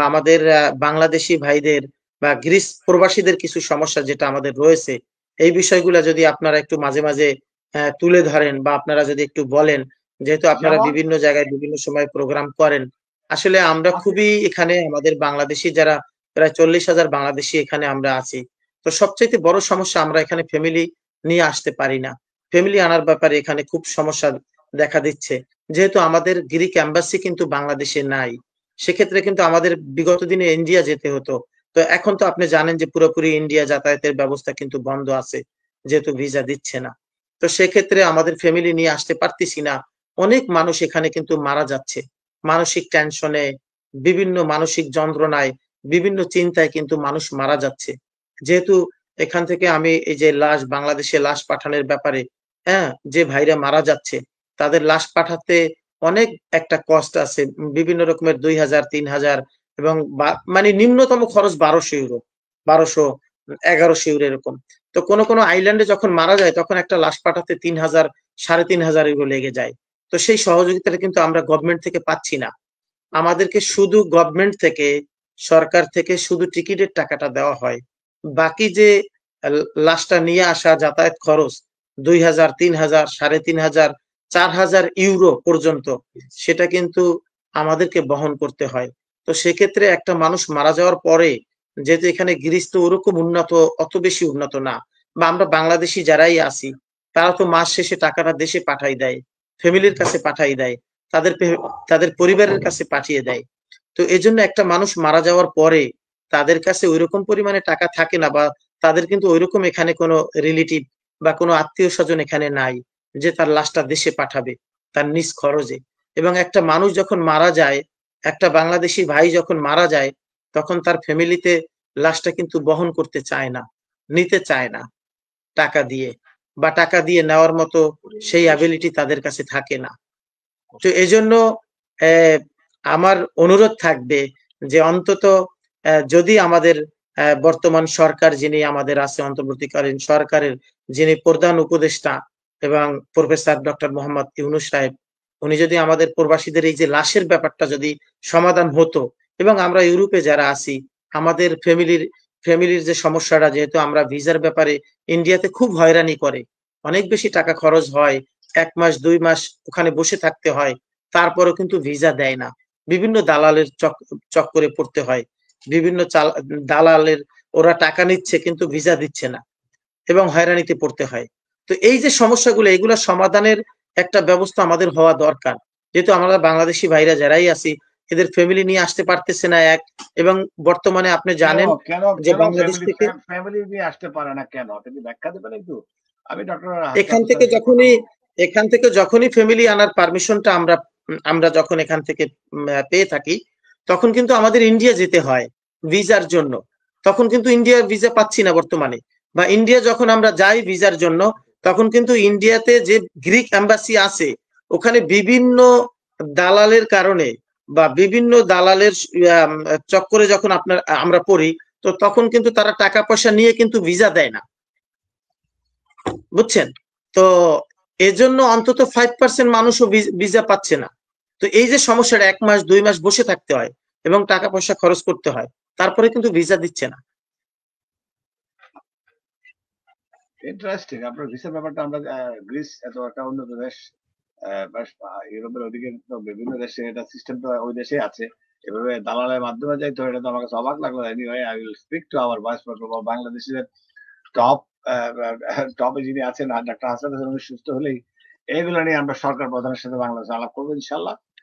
আমাদের বাংলাদেশি ভাইদের বা গ্রিস প্রবাসীদের কিছু সমস্যা যেটা আমাদের রয়েছে, এই বিষয়গুলা যদি আপনারা একটু মাঝে, মাঝে তুলে ধরেন বা আপনারা যদি একটু বলেন, যেহেতু আপনারা যেমন বিভিন্ন জায়গায় বিভিন্ন সময় প্রোগ্রাম করেন। আসলে আমরা আপনি খুবই এখানে আমাদের বাংলাদেশী যারা প্রায় ৪০,০০০ বাংলাদেশী এখানে আমরা আছি। তো সবচাইতে বড় সমস্যা আমরা এখানে ফ্যামিলি নিয়ে আসতে পারি না। ফ্যামিলি আনার ব্যাপারে এখানে খুব সমস্যা দেখা দিচ্ছে। যেহেতু আমাদের গ্রিক এম্বাসি কিন্তু বাংলাদেশে নাই। সেক্ষেত্রে কিন্তু আমাদের বিগত দিনে ইন্ডিয়া যেতে হতো। তো এখন তো আপনি জানেন যে পুরোপুরি ইন্ডিয়া যাতায়াতের ব্যবস্থা কিন্তু বন্ধ আছে। যেহেতু ভিসা দিচ্ছে না। তো সেক্ষেত্রে আমাদের ফ্যামিলি নিয়ে আসতে পারতেছি না। অনেক মানুষ এখানে কিন্তু মারা যাচ্ছে। মানসিক টেনশনে, বিভিন্ন মানসিক যন্ত্রণায়, বিভিন্ন চিন্তায় কিন্তু মানুষ মারা যাচ্ছে। যেহেতু এখান থেকে আমি এই যে লাশ বাংলাদেশে লাশ পাঠানোর ব্যাপারে, হ্যাঁ? যে ভাইরা মারা যাচ্ছে, তাদের লাশ পাঠাতে অনেক একটা কস্ট আছে। বিভিন্ন রকমের ২,০০০, ৩,০০০ এবং মানে নিম্নতম খরচ €১২০০, ১২০০, €১১০০ এরকম। তো কোন আইল্যান্ডে যখন মারা যায় তখন একটা লাশ পাঠাতে ৩,০০০, €৩,৫০০ লেগে যায়। তো সেই সহযোগিতাটা কিন্তু আমরা গভর্নমেন্ট থেকে পাচ্ছি না। আমাদেরকে শুধু গভর্নমেন্ট থেকে, সরকার থেকে শুধু টিকিটের টাকাটা দেওয়া হয়। বাকি যে লাশটা নিয়ে আসা যাতায়াত খরচ ২,০০০, ৩,০০০, €৩,৫০০, €৪,০০০ পর্যন্ত সেটা কিন্তু আমাদেরকে বহন করতে হয়। তো সেক্ষেত্রে একটা মানুষ মারা যাওয়ার পরে যেহেতু এখানে গ্রিস তো ওরকম উন্নত, অত বেশি উন্নত না। বা আমরা বাংলাদেশী যারাই আছি, তারা তো মাস শেষে টাকাটা দেশে পাঠায় দেয়। ফ্যামিলির কাছে পাঠায় দেয়। তাদের তাদের পরিবারের কাছে পাঠিয়ে দেয়। তো এজন্য একটা মানুষ মারা যাওয়ার পরে তাদের কাছে ঐরকম পরিমাণে টাকা থাকে না বা তাদের কিন্তু ঐরকম এখানে কোনো রিলেটিভ বা কোনো আত্মীয়স্বজন এখানে নাই যে তার লাশটা দেশে পাঠাবে তার নিজ খরচে। এবং একটা মানুষ যখন মারা যায়, একটা বাংলাদেশী ভাই যখন মারা যায়, তখন তার ফ্যামিলিতে লাশটা কিন্তু বহন করতে চায় না, নিতে চায় না টাকা দিয়ে বা টাকা দিয়ে নেওয়ার মতো সেই অ্যাবিলিটি তাদের কাছে থাকে না। তো এজন্য অ্যা আমার অনুরোধ থাকবে যে অন্তত যদি আমাদের বর্তমান সরকার যিনি আমাদের আছে অন্তর্বর্তীকালীন সরকারের যিনি প্রধান উপদেষ্টা এবং প্রফেসর ডক্টর মোহাম্মদ ইউনূস সাহেব, উনি যদি আমাদের প্রবাসীদের এই যে লাশের ব্যাপারটা যদি সমাধান হতো এবং আমরা ইউরোপে যারা আছি আমাদের ফ্যামিলির যে সমস্যাটা যেহেতু আমরা ভিসার ব্যাপারে ইন্ডিয়াতে খুব হয়রানি করে। অনেক বেশি টাকা খরচ হয়। ১ মাস ২ মাস ওখানে বসে থাকতে হয়। তারপরেও কিন্তু ভিসা দেয় না। বিভিন্ন দালালের চক্করে পড়তে হয়। বিভিন্ন দালালের ওরা টাকা নিচ্ছে কিন্তু ভিসা দিচ্ছে না এবং হয়রানিতে পড়তে হয়। তো এই যে সমস্যাগুলো এগুলা সমাধানের একটা ব্যবস্থা আমাদের হওয়া দরকার। যেহেতু আমরা বাংলাদেশী ভাইরা যারাই আছি এদের ফ্যামিলি নিয়ে আসতে পারতেছে না এক এবং বর্তমানে আপনি কেন জানেন কেন যে কেন বাংলাদেশ ফ্যামিলি থেকে ফ্যামিলি নিয়ে আসতে পারে না কেন? আপনি কি ব্যাখ্যা দেবেন একটু? আমি ডক্টর এখান হাসনাত থেকে হোসেনের সাথে কথা যখনই বলব। এখান থেকে যখনই ফ্যামিলি আনার পারমিশনটা আমরা যখন এখান থেকে পেয়ে থাকি, তখন কিন্তু আমাদের ইন্ডিয়া যেতে হয় ভিসার জন্য। তখন কিন্তু ইন্ডিয়া ভিসা পাচ্ছি না বর্তমানে। বা ইন্ডিয়া যখন আমরা যাই ভিসার জন্য, তখন কিন্তু ইন্ডিয়াতে যে গ্রিক এম্বাসি আছে, ওখানে বিভিন্ন দালালের কারণে বা বিভিন্ন দালালের আম চক্করে যখন আমরা পড়ি, তো তখন কিন্তু তারা টাকা পয়সা নিয়ে কিন্তু ভিসা দেয় না। বুঝছেন? তো এজন্য অন্তত 5% মানুষও ভিসা পাচ্ছে না। তো এই যে সমস্যাটা ১ মাস ২ মাস বসে থাকতে হয় এবং টাকা পয়সা খরচ করতে হয়। তারপরে কিন্তু ভিসা দিচ্ছে না। ইন্টারেস্টিং। আপনার ভিসার ব্যাপারটা আমরা গ্রিস এত একটা উন্নত দেশ বাস ইউরোপের ওদিকে তো বিভিন্ন দেশে এটা সিস্টেম তো ওই দেশেই আছে। এভাবে দালালের মাধ্যমে যাইতে হয় এটা তো আমার কাছে অবাক লাগলো। Anyway I will speak to our vice president বা বাংলাদেশের টপ টপে যিনি আছেন ডাক্তার হাসান হাসান উনি সুস্থ হলেই এগুলো নিয়ে আমরা সরকার প্রধানের সাথে বাংলাদেশে আলাপ করবো ইনশাআল্লাহ।